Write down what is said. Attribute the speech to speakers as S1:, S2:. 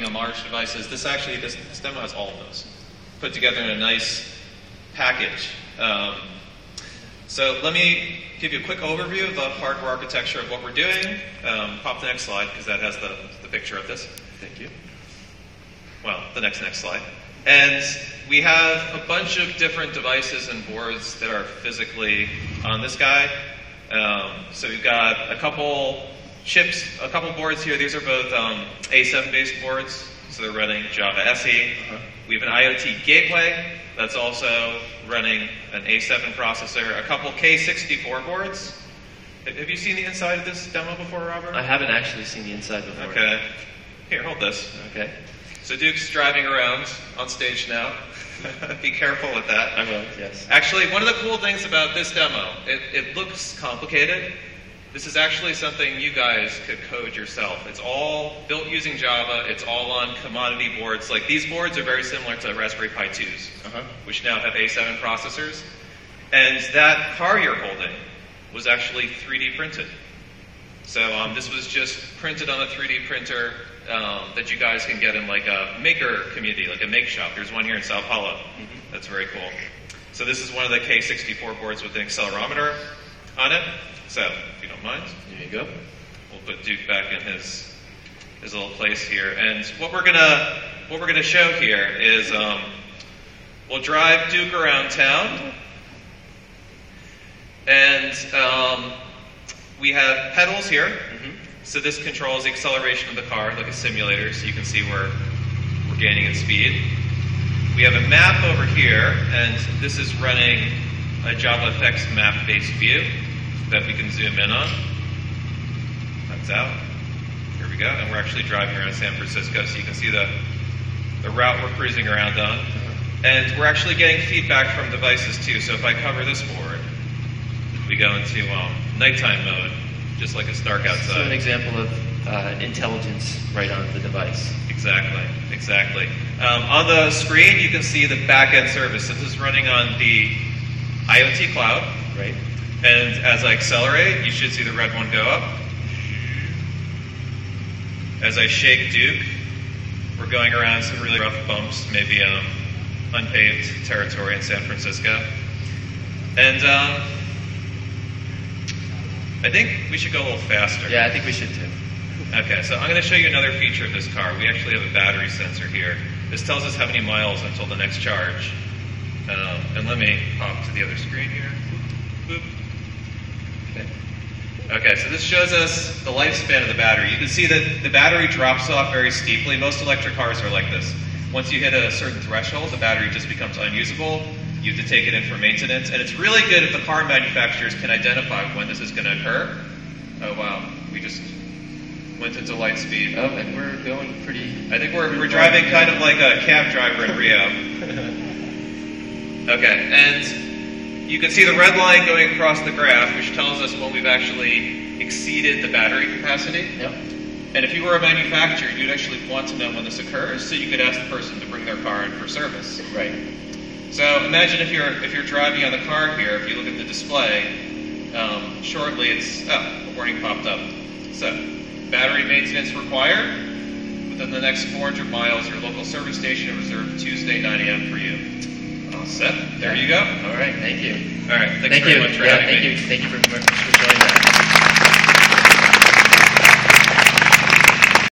S1: on large devices. This demo has all of those put together in a nice package. So let me give you a quick overview of the hardware architecture of what we're doing. Pop the next slide, because that has the picture of this.
S2: Thank you.
S1: Well, the next slide. And we have a bunch of different devices and boards that are physically on this guy. So we've got a couple chips, a couple boards here. These are both A7-based boards, so they're running Java SE. We have an IoT gateway that's also running an A7 processor, a couple K64 boards. Have you seen the inside of this demo before, Robert?
S2: I haven't actually seen the inside before.
S1: Okay. Here, hold this.
S2: Okay.
S1: So Duke's driving around on stage now. Be careful with that.
S2: I will, yes.
S1: Actually, one of the cool things about this demo, it looks complicated. This is actually something you guys could code yourself. It's all built using Java. It's all on commodity boards. Like, these boards are very similar to Raspberry Pi 2s, which now have A7 processors. And that car you're holding was actually 3D printed. So this was just printed on a 3D printer that you guys can get in like a maker community, like a make shop. There's one here in Sao Paulo. That's very cool. So this is one of the K64 boards with an accelerometer on it. So, if you don't mind,
S2: there you go.
S1: We'll put Duke back in his little place here. And what we're gonna show here is we'll drive Duke around town, and we have pedals here. So this controls the acceleration of the car, like a simulator, so you can see where we're gaining in speed. We have a map over here, and this is running a JavaFX map-based view that we can zoom in on. That's out. Here we go. And we're actually driving around San Francisco, so you can see the route we're cruising around on. And we're actually getting feedback from devices, too. So if I cover this board, we go into nighttime mode, just like it's dark outside.
S2: So an example of intelligence right on the device.
S1: Exactly. On the screen, you can see the back-end service. This is running on the IoT cloud.
S2: Right.
S1: And as I accelerate, you should see the red one go up. As I shake Duke, we're going around some really rough bumps, maybe unpaved territory in San Francisco. And I think we should go a little faster.
S2: Yeah, I think we should too.
S1: Okay, so I'm going to show you another feature of this car. We actually have a battery sensor here. This tells us how many miles until the next charge. And let me pop to the other screen here. Boop. Okay, so this shows us the lifespan of the battery. You can see that the battery drops off very steeply. Most electric cars are like this. Once you hit a certain threshold, the battery just becomes unusable. You have to take it in for maintenance. And it's really good if the car manufacturers can identify when this is going to occur. Oh, wow. We just went into light speed.
S2: Oh, and we're going pretty...
S1: I think we're driving kind of like a cab driver in Rio. Okay, and you can see the red line going across the graph, which tells us when we've actually exceeded the battery capacity.
S2: Yep.
S1: And if you were a manufacturer, you'd actually want to know when this occurs, so you could ask the person to bring their car in for service.
S2: Right.
S1: So imagine if you're driving on the car here, if you look at the display, shortly the warning popped up. So, battery maintenance required. Within the next 400 miles, your local service station is reserved Tuesday, 9 a.m. for you. All set. There you go.
S2: All right. Thank you.
S1: All right. Thanks very much for having me.
S2: Thank you very much for joining us.